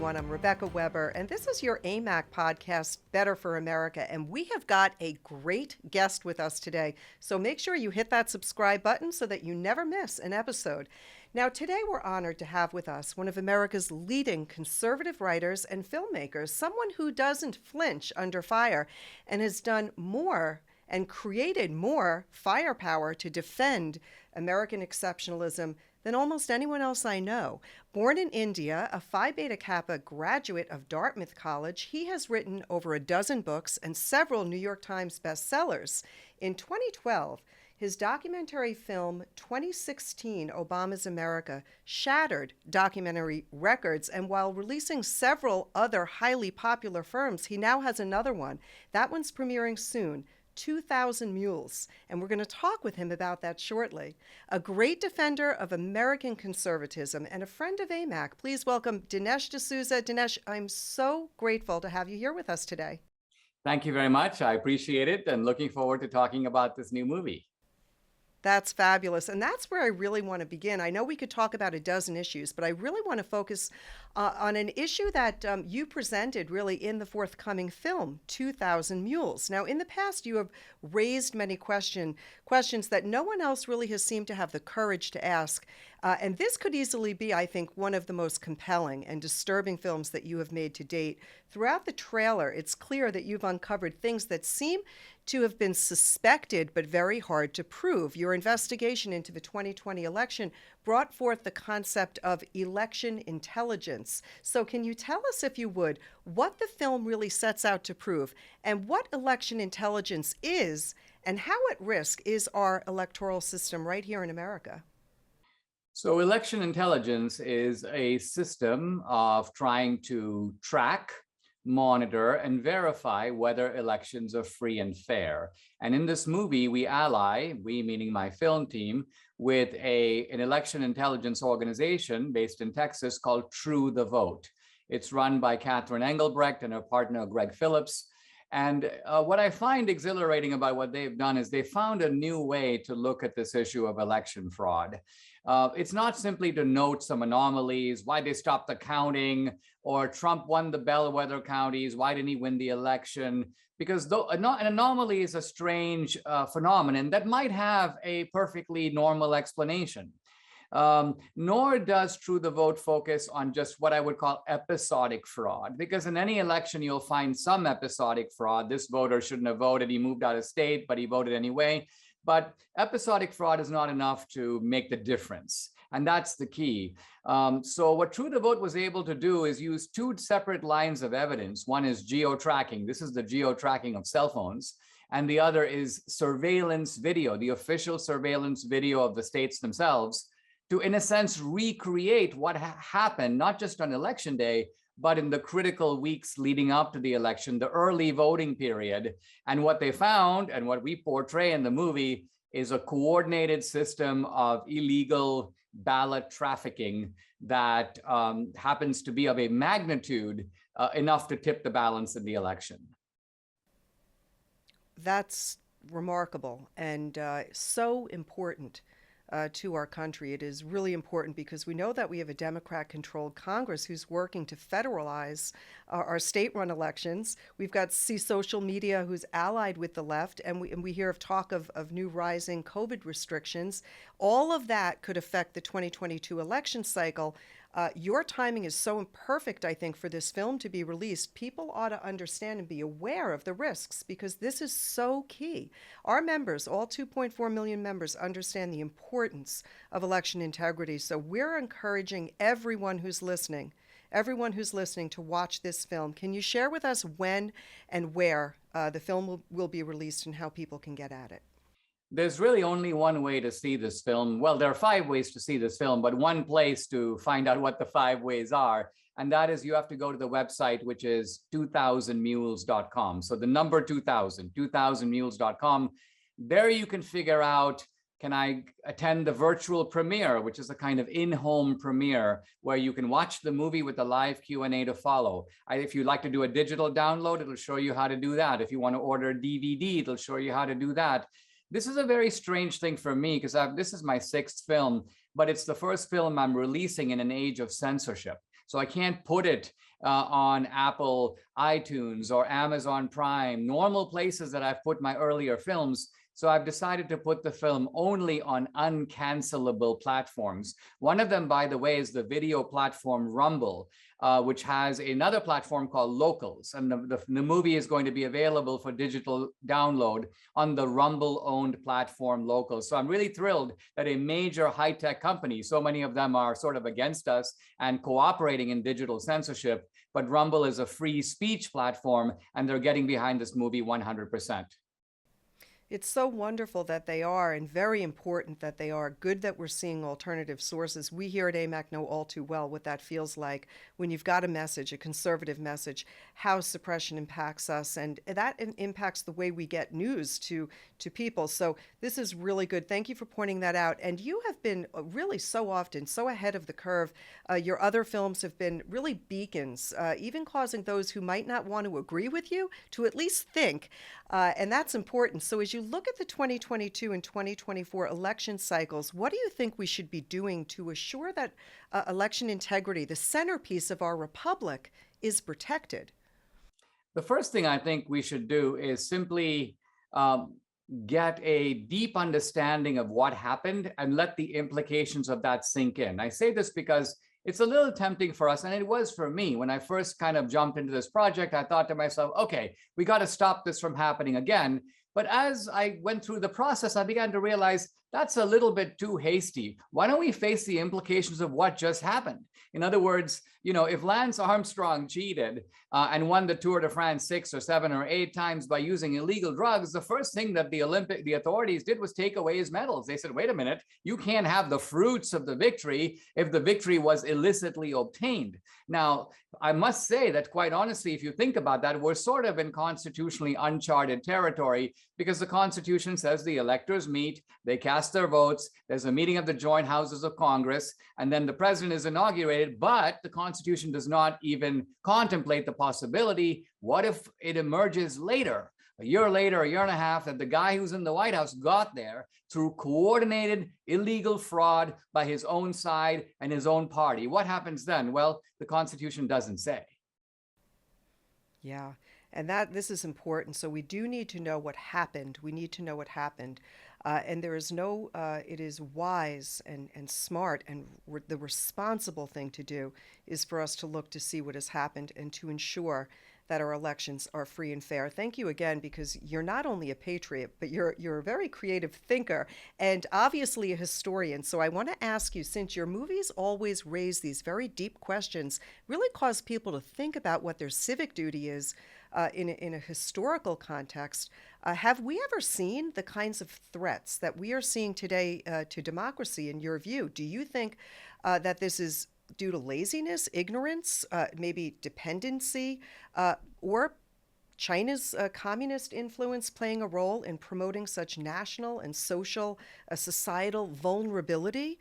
everyone. I'm Rebecca Weber, and this is your Amac podcast, Better for America. And we have got a great guest with us today. So make sure you hit that subscribe button so that you never miss an episode. Now, today we're honored to have with us one of America's leading conservative writers and filmmakers, someone who doesn't flinch under fire and has done more and created more firepower to defend American exceptionalism than almost anyone else I know. Born in India, a Phi Beta Kappa graduate of Dartmouth College, he has written over a dozen books and several New York Times bestsellers. In 2012, his documentary film 2016 Obama's America shattered documentary records, and while releasing several other highly popular films, he now has another one. That one's premiering soon, 2,000 Mules, and we're going to talk with him about that shortly. A great defender of American conservatism and a friend of AMAC, please welcome Dinesh D'Souza. Dinesh, I'm so grateful to have you here with us today. Thank you very much. I appreciate it and looking forward to talking about this new movie. That's fabulous. And that's where I really want to begin. I know we could talk about a dozen issues, but I really want to focus on an issue that you presented really in the forthcoming film, 2,000 Mules. Now, in the past, you have raised many questions that no one else really has seemed to have the courage to ask. And this could easily be, I think, one of the most compelling and disturbing films that you have made to date. Throughout the trailer, it's clear that you've uncovered things that seem to have been suspected but very hard to prove. Your investigation into the 2020 election brought forth the concept of election intelligence. So can you tell us, if you would, what the film really sets out to prove and what election intelligence is and how at risk is our electoral system right here in America? So election intelligence is a system of trying to track, monitor, and verify whether elections are free and fair. And in this movie, we ally, we meaning my film team, with an election intelligence organization based in Texas called True the Vote. It's run by Catherine Engelbrecht and her partner, Greg Phillips. And what I find exhilarating about what they've done is they found a new way to look at this issue of election fraud. It's not simply to note some anomalies, why they stopped the counting, or Trump won the bellwether counties, why didn't he win the election? Because an anomaly is a strange phenomenon that might have a perfectly normal explanation. Nor does True the Vote focus on just what I would call episodic fraud, because in any election, you'll find some episodic fraud. This voter shouldn't have voted. He moved out of state, but he voted anyway. But episodic fraud is not enough to make the difference. And that's the key. So what True the Vote was able to do is use two separate lines of evidence. One is geo-tracking. This is the geo-tracking of cell phones. And the other is surveillance video, the official surveillance video of the states themselves, to, in a sense, recreate what happened, not just on election day, but in the critical weeks leading up to the election, the early voting period. And what they found, and what we portray in the movie, is a coordinated system of illegal ballot trafficking that happens to be of a magnitude enough to tip the balance in the election. That's remarkable and so important to our country. It is really important because we know that we have a Democrat-controlled Congress who's working to federalize our state-run elections. We've got social media who's allied with the left, and we hear of talk of new rising COVID restrictions. All of that could affect the 2022 election cycle. Your timing is so perfect, I think, for this film to be released. People ought to understand and be aware of the risks because this is so key. Our members, all 2.4 million members, understand the importance of election integrity. So we're encouraging everyone who's listening to watch this film. Can you share with us when and where the film will be released and how people can get at it? There's really only one way to see this film. Well, there are 5 ways to see this film, but one place to find out what the 5 ways are. And that is you have to go to the website, which is 2000mules.com. So the number 2000, 2000mules.com. There you can figure out, can I attend the virtual premiere, which is a kind of in-home premiere where you can watch the movie with the live Q&A to follow. If you'd like to do a digital download, it'll show you how to do that. If you want to order a DVD, it'll show you how to do that. This is a very strange thing for me because this is my 6th film, but it's the first film I'm releasing in an age of censorship. So I can't put it on Apple iTunes or Amazon Prime, normal places that I've put my earlier films. So I've decided to put the film only on uncancelable platforms. One of them, by the way, is the video platform Rumble, which has another platform called Locals. And the movie is going to be available for digital download on the Rumble-owned platform Locals. So I'm really thrilled that a major high-tech company, so many of them are sort of against us and cooperating in digital censorship, but Rumble is a free speech platform, and they're getting behind this movie 100%. It's so wonderful that they are, and very important that they are. Good that we're seeing alternative sources. We here at AMAC know all too well what that feels like when you've got a message, a conservative message, how suppression impacts us, and that impacts the way we get news to people. So this is really good. Thank you for pointing that out. And you have been really so often so ahead of the curve. Your other films have been really beacons, even causing those who might not want to agree with you to at least think. And that's important. So as you look at the 2022 and 2024 election cycles, what do you think we should be doing to assure that election integrity, the centerpiece of our republic, is protected? The first thing I think we should do is simply get a deep understanding of what happened and let the implications of that sink in. I say this because it's a little tempting for us, and it was for me. When I first kind of jumped into this project, I thought to myself, okay, we got to stop this from happening again. But as I went through the process, I began to realize that's a little bit too hasty. Why don't we face the implications of what just happened? In other words, if Lance Armstrong cheated and won the Tour de France 6 or 7 or 8 times by using illegal drugs, the first thing that the authorities did was take away his medals. They said, wait a minute, you can't have the fruits of the victory if the victory was illicitly obtained. Now, I must say that quite honestly, if you think about that, we're sort of in constitutionally uncharted territory, because the Constitution says the electors meet, they cast their votes, there's a meeting of the joint houses of Congress, and then the president is inaugurated, but the Constitution does not even contemplate the possibility, what if it emerges later, a year later, a year and a half, that the guy who's in the White House got there through coordinated illegal fraud by his own side and his own party? What happens then? Well, the Constitution doesn't say. Yeah, and this is important. So we do need to know what happened. We need to know what happened. And there is it is wise and smart, and the responsible thing to do is for us to look to see what has happened and to ensure that our elections are free and fair. Thank you again, because you're not only a patriot, but you're a very creative thinker and obviously a historian. So I want to ask you, since your movies always raise these very deep questions, really cause people to think about what their civic duty is in a historical context, have we ever seen the kinds of threats that we are seeing today to democracy, in your view? Do you think that this is due to laziness, ignorance, maybe dependency, or China's communist influence playing a role in promoting such national and social, societal vulnerability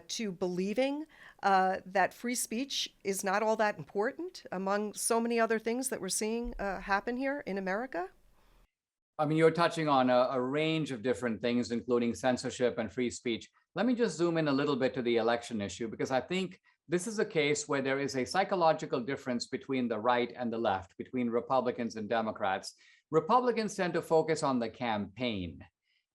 to believing that free speech is not all that important, among so many other things that we're seeing happen here in America? I mean, you're touching on a range of different things, including censorship and free speech. Let me just zoom in a little bit to the election issue, because I think this is a case where there is a psychological difference between the right and the left, between Republicans and Democrats. Republicans tend to focus on the campaign.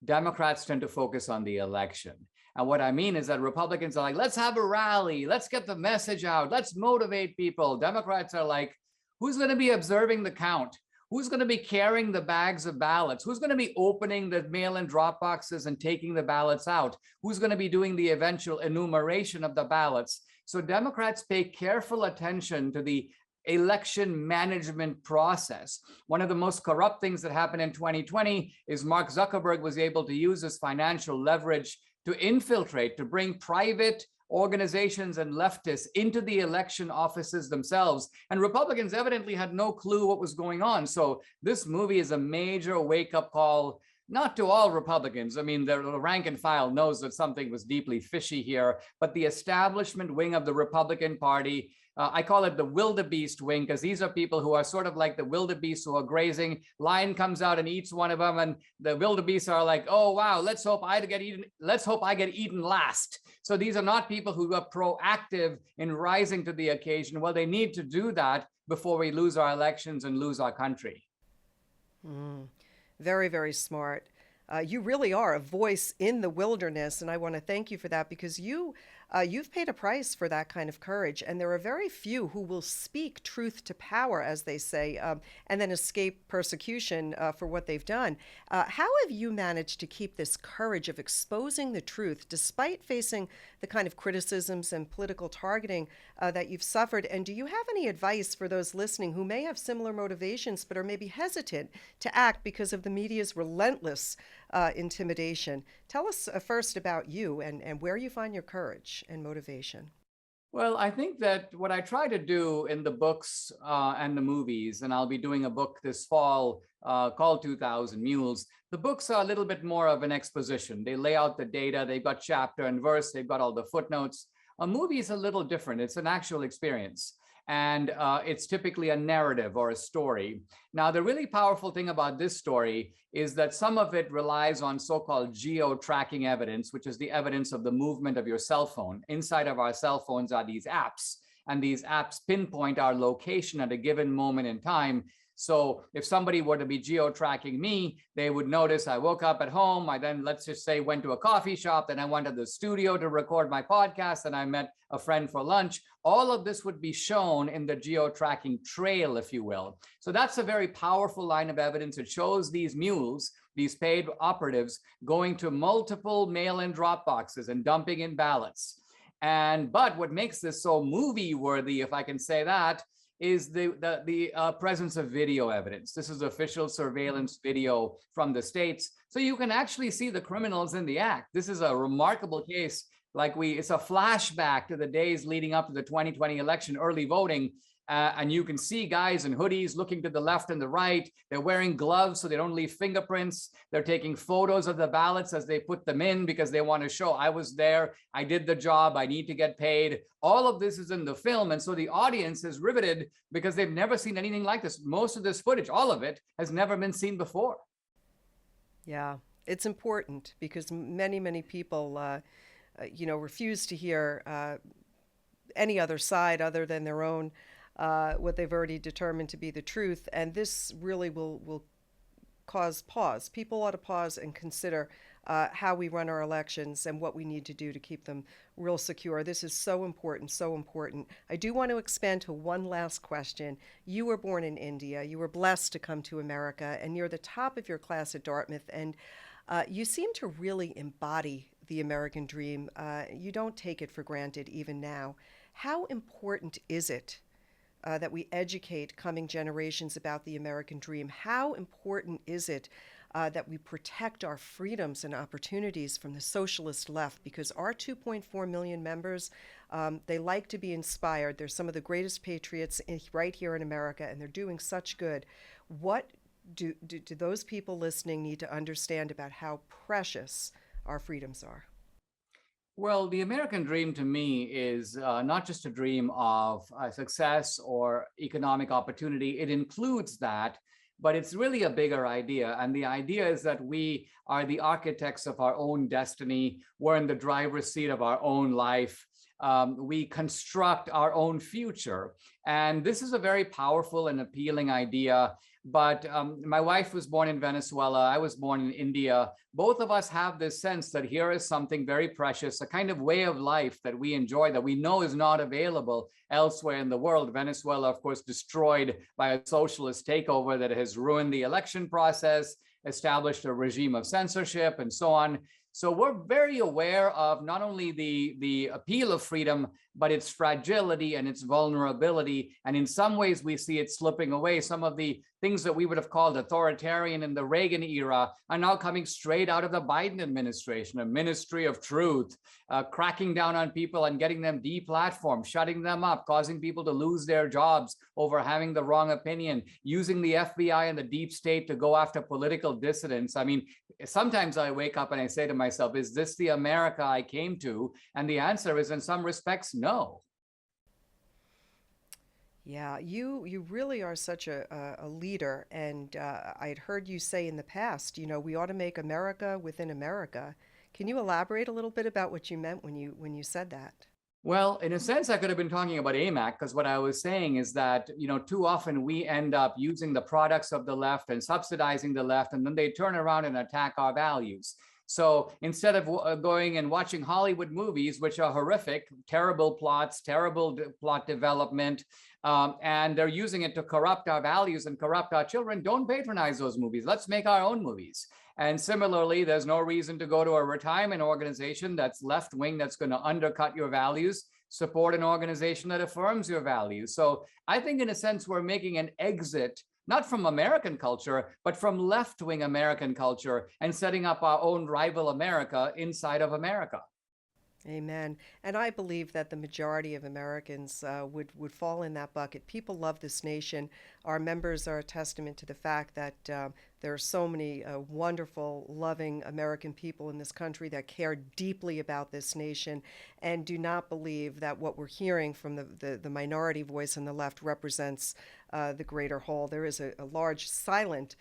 Democrats tend to focus on the election. And what I mean is that Republicans are like, let's have a rally, let's get the message out, let's motivate people. Democrats are like, who's going to be observing the count? Who's going to be carrying the bags of ballots? Who's going to be opening the mail-in drop boxes and taking the ballots out? Who's going to be doing the eventual enumeration of the ballots? So Democrats pay careful attention to the election management process. One of the most corrupt things that happened in 2020 is Mark Zuckerberg was able to use his financial leverage to infiltrate, to bring private organizations and leftists into the election offices themselves. And Republicans evidently had no clue what was going on. So this movie is a major wake-up call, not to all Republicans. I mean, the rank and file knows that something was deeply fishy here, but the establishment wing of the Republican Party I call it the wildebeest wing, because these are people who are sort of like the wildebeest who are grazing. Lion comes out and eats one of them, and the wildebeest are like, "Oh wow, let's hope I get eaten. Let's hope I get eaten last." So these are not people who are proactive in rising to the occasion. Well, they need to do that before we lose our elections and lose our country. Very, very smart. You really are a voice in the wilderness, and I want to thank you for that because you've paid a price for that kind of courage, and there are very few who will speak truth to power, as they say, and then escape persecution for what they've done. How have you managed to keep this courage of exposing the truth despite facing the kind of criticisms and political targeting that you've suffered? And do you have any advice for those listening who may have similar motivations but are maybe hesitant to act because of the media's relentless intimidation? Tell us first about you and where you find your courage and motivation. Well, I think that what I try to do in the books and the movies, and I'll be doing a book this fall called 2000 Mules, the books are a little bit more of an exposition. They lay out the data, they've got chapter and verse, they've got all the footnotes. A movie is a little different. It's an actual experience. And it's typically a narrative or a story. Now, the really powerful thing about this story is that some of it relies on so-called geo-tracking evidence, which is the evidence of the movement of your cell phone. Inside of our cell phones are these apps, and these apps pinpoint our location at a given moment in time. So if somebody were to be geo-tracking me, they would notice I woke up at home. I then, let's just say, went to a coffee shop. Then I went to the studio to record my podcast. And I met a friend for lunch. All of this would be shown in the geo-tracking trail, if you will. So that's a very powerful line of evidence. It shows these mules, these paid operatives, going to multiple mail-in drop boxes and dumping in ballots. But what makes this so movie-worthy, if I can say that, is the presence of video evidence. This is official surveillance video from the States. So you can actually see the criminals in the act. This is a remarkable case. It's a flashback to the days leading up to the 2020 election, early voting. And you can see guys in hoodies looking to the left and the right. They're wearing gloves so they don't leave fingerprints. They're taking photos of the ballots as they put them in because they want to show I was there, I did the job, I need to get paid. All of this is in the film. And so the audience is riveted because they've never seen anything like this. Most of this footage, all of it, has never been seen before. Yeah, it's important because many, many people, refuse to hear any other side other than their own, what they've already determined to be the truth. And this really will cause pause. People ought to pause and consider how we run our elections and what we need to do to keep them real secure. This is so important, so important. I do want to expand to one last question. You were born in India. You were blessed to come to America, and you're the top of your class at Dartmouth. And you seem to really embody the American dream. You don't take it for granted even now. How important is it that we educate coming generations about the American dream? How important is it that we protect our freedoms and opportunities from the socialist left? Because our 2.4 million members, they like to be inspired. They're some of the greatest patriots right here in America, and they're doing such good. What do those people listening need to understand about how precious our freedoms are? Well, the American dream to me is not just a dream of success or economic opportunity. It includes that, but it's really a bigger idea. And the idea is that we are the architects of our own destiny. We're in the driver's seat of our own life. We construct our own future. And this is a very powerful and appealing idea. But my wife was born in Venezuela. I was born in India. Both of us have this sense that here is something very precious, a kind of way of life that we enjoy, that we know is not available elsewhere in the world. Venezuela, of course, destroyed by a socialist takeover that has ruined the election process, established a regime of censorship, and so on. So we're very aware of not only the appeal of freedom, but its fragility and its vulnerability. And in some ways, we see it slipping away. Some of the things that we would have called authoritarian in the Reagan era are now coming straight out of the Biden administration, a ministry of truth, cracking down on people and getting them deplatformed, shutting them up, causing people to lose their jobs over having the wrong opinion, using the FBI and the deep state to go after political dissidents. I mean, sometimes I wake up and I say to myself, is this the America I came to? And the answer is, in some respects, no. Yeah, you really are such a leader, and I'd heard you say in the past, we ought to make America within America. Can you elaborate a little bit about what you meant when you said that? Well, in a sense, I could have been talking about AMAC, because what I was saying is that, too often we end up using the products of the left and subsidizing the left, and then they turn around and attack our values. So instead of going and watching Hollywood movies, which are horrific, terrible plots, terrible plot development, and they're using it to corrupt our values and corrupt our children, don't patronize those movies. Let's make our own movies. And similarly, there's no reason to go to a retirement organization that's left wing, that's going to undercut your values. Support an organization that affirms your values. So I think, in a sense, we're making an exit, not from American culture, but from left wing American culture, and setting up our own rival America inside of America. Amen. And I believe that the majority of Americans would fall in that bucket. People love this nation. Our members are a testament to the fact that there are so many wonderful, loving American people in this country that care deeply about this nation and do not believe that what we're hearing from the minority voice on the left represents the greater whole. There is a large silent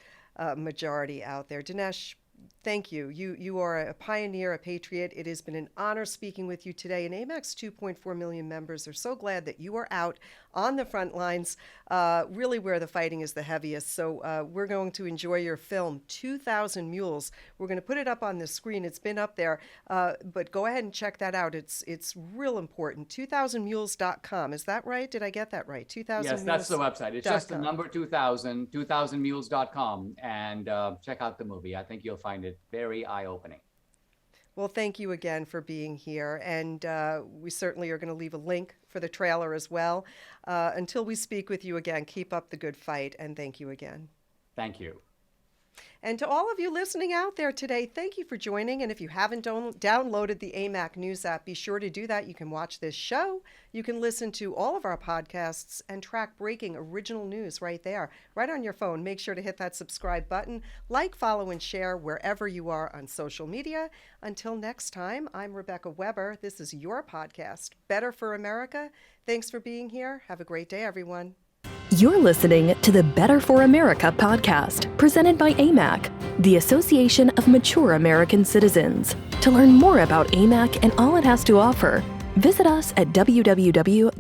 majority out there. Dinesh, thank you. You are a pioneer, a patriot. It has been an honor speaking with you today. And Amac's 2.4 million members are so glad that you are out on the front lines, really where the fighting is the heaviest. So we're going to enjoy your film, 2,000 Mules. We're going to put it up on the screen. It's been up there, but go ahead and check that out. It's real important. 2000mules.com. Is that right? Did I get that right? 2000 Yes, that's the website. It's just the number 2000, 2000mules.com, and check out the movie. I think you'll find it very eye-opening. Well, thank you again for being here. And we certainly are going to leave a link for the trailer as well. Until we speak with you again, keep up the good fight. And thank you again. Thank you. And to all of you listening out there today, thank you for joining. And if you haven't downloaded the AMAC News app, be sure to do that. You can watch this show. You can listen to all of our podcasts and track breaking original news right there, right on your phone. Make sure to hit that subscribe button, like, follow, and share wherever you are on social media. Until next time, I'm Rebecca Weber. This is your podcast, Better for America. Thanks for being here. Have a great day, everyone. You're listening to the Better for America podcast, presented by Amac, the Association of Mature American Citizens. To learn more about Amac and all it has to offer, visit us at www.amac.us.